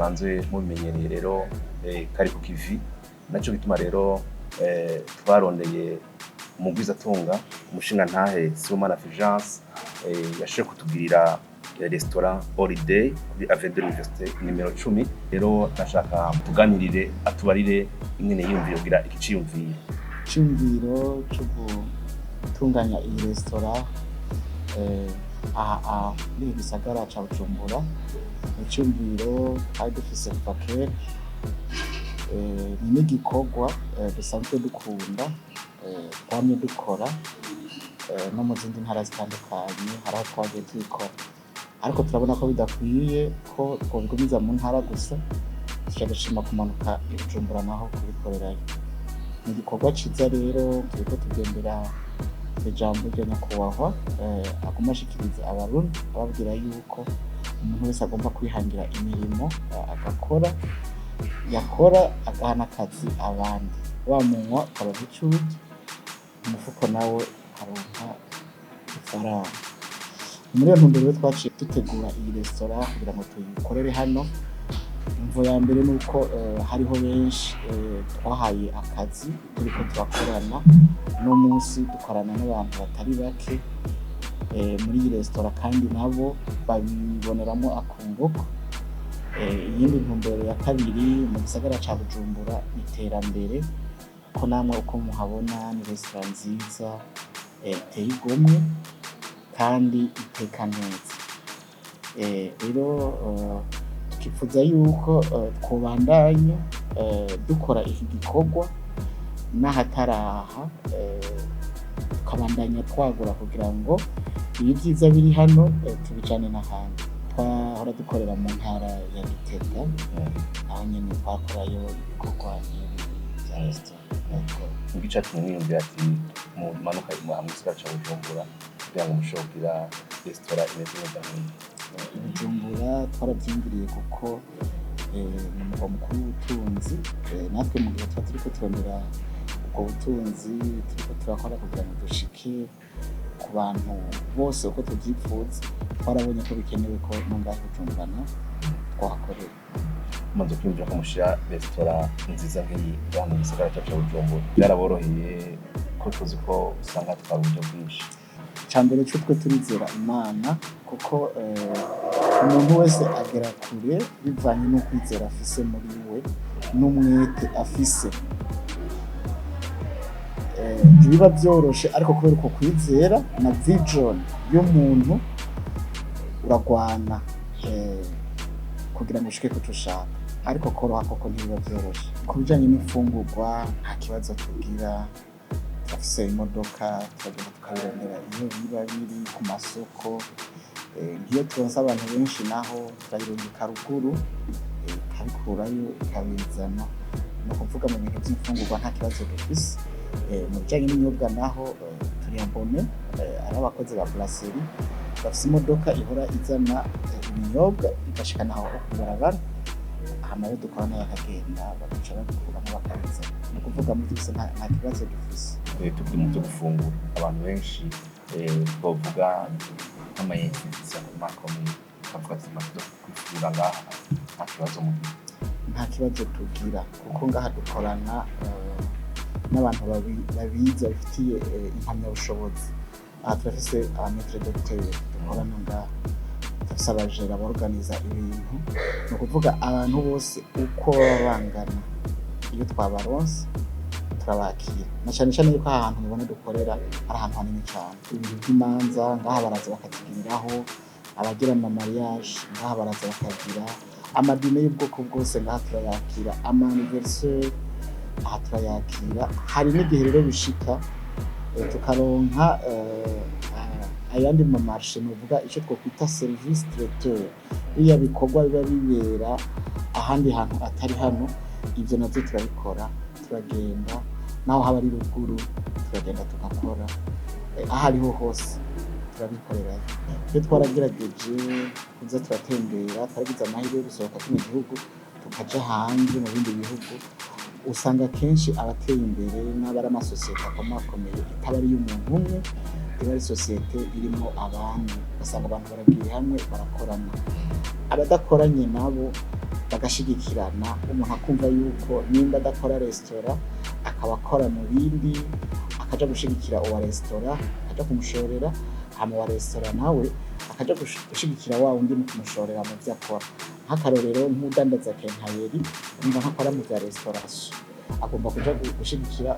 musanzwe mubimenyereye rero kari ku kivi naco bituma rero twarondeye umugwizatunga umushinga ntahe Sibomana Fulgence yashoboye kutugirira restaurant Holiday kuri Avenue de l'Université nimero 10 rero nashaka tuganirire atubarire ingene yumvira kugira ikiciyumviro cyo gutunganya iyi restaurant muri gisagara ca Bujumbura icyumviro kandi dufise kuva kera ni n'igikorwa dusanzwe dukunda twamye dukora no mu zindi ntara zitandukanye hari aho twagiye tubikora ariko turabona ko bidakwiye ko twobigumiza mu ntara gusa dushima kumanuka i Bujumbura naho kubikorerayo ni igikorwa ciza rero turiko tugendera ijambo rya nyakubahwa aguma ashikiriza abarundi ababwira yuko umuntu wese agomba kwihangira imirimo agakora yakora agahana akazi abandi wamunywa akaronka icugi umufuko nawe aronka ifaranga. Muri iyo ntumbero twaciye dutegura iyi restaurant kugira ngo tuyikorere hano. Imvo ya mbere nuko hariho benshi twahaye akazi turiko turakorana no munsi dukorana n'abantu batari bake muri iyi restaurant kandi nabo babiboneramo akunguko. Iyindi ntumbero ya kabiri mu gisagara ca Bujumbura iterambere ko namwe uko muhabona ni restaurant nziza iteye igomwe kandi iteka neza. Rero tukifuza yuko twobandanya dukora iki gikorwa n'ahataraha tukabandanya twagura kugira ngo ibi byiza biri hano tubicane n'ahandi. Twahora dukorera mu ntara ya Gitega aho nyene twakorayo ibikorwa bya restaurant. Ngica tumwiyumvira ati mu manuka mu gisagara ca Bujumbura kugira ngo mushobore kugira restaurant imeze neza Bujumbura twarabyumviriye kuko ni umugwa mukuru w'ubutunzi natwe mu gihe turiko turondera ubwo butunzi turiko turakora kugira ngo dushike ku bantu bose uko tuvyifuza twarabonye ko bikenewe ko mungahe Bujumbura twahakorera. Maze kwinjira ko mushira restaurant nziza nk'iyi mu gisagara ca Bujumbura byaraboroheye ko tuzi ko usanga twari uburyo bwinshi. Icambere cyo twe turizera Imana kuko umuntu wese agera kure bivanye no kwizera afise muri we n'umwete afise. Biba byoroshe ariko kubera uko kwizera na vision y'umuntu uragwana kugira ngo ushike kutushaka ariko koroha koko ntibiba byoroshe. Ku bijanye n'imfungurwa nta kibazo tugira afise imodoka turagenda tukabirondera iyo biba biri ku masoko ngiyo turonse abantu benshi naho turayirungika ruguru ikabikurayo ikabizana no kuvuga mu bintu by'imfungurwa nta kibazo dufise. Mu bijanye n'inyobwa naho turi abone ari abakozi ba brasserie bafise imodoka ihora izana ibinyobwa igashikana aho kubarabara hamayo dukorana yakagenda bagaca bakuramo bakabizana no kuvuga mu byose nta kibazo dufise. Turi mu byo gufungura abantu benshi bavuga nk'amayinvestisiyo makomeye bavuga ati maze kwifungura ngaha nta kibazo tugira kuko ngaha dukorana n'abantu babiza bifitiye impamyabushobozi. Aha turafise abamaître docteur dukorana ngaha turafise abajera borganiza ibintu ni ukuvuga abantu bose uko baba bangana iyo twabaronse turabakira na cyane cyane yuko aha hantu mubona dukorera ari ahantu hanini cyane. Ibintu by'imanza ngaha baraza bakatugiriraho abagira ama mariage ngaha baraza bakagira amadine y'ubwoko bwose ngaha turayakira ama anniversaire aha turayakira. Hari n'igihe rero bishika tukaronka ayandi mu marché nuvuga icyo twokwita service traiteur iya bikorwa biba bibera ahandi hantu atari hano ibyo navyo turabikora turagenda naho haba ari ruguru turagenda tugakora aho ariho hose turabikorera. Twe twaragerageje kuza turatembera twaragize amahirwe yo gusohoka mu gihugu tukaja hanze mu bindi bihugu usanga kenshi abateye imbere n'abari amasosiyete akomakomeye itaba ari y'umuntu umwe iba ari sosiyete irimo abantu basanga abantu baragiye hamwe barakorana. Abadakoranye nabo bagashigikirana, umuntu akumva yuko nimba adakora resitora akaba akora mu bindi, akaja gushigikira uwa resitora akaja kumushorera, hama wa resitora nawe akaja gushigikira wa wundi mu kumushorera mu vyo akora. Nk'akarorero nk'udandaza kenkayeri umva nk'akora mu vya restauration agomba kuja gushigikira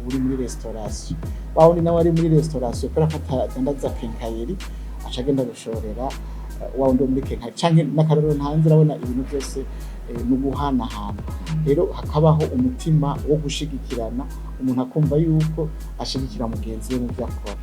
uri muri restauration, wa wundi nawe ari muri restauration kubera ko atandaza kenkayeri aca agenda gushorera wa wundi muri kenkayeri, canke n'akarorero ntanze urabona ibintu byose no guhanahana. Rero hakabaho umutima wo gushigikirana, umuntu akumva yuko ashigikira mugenzi we mu vyo akora.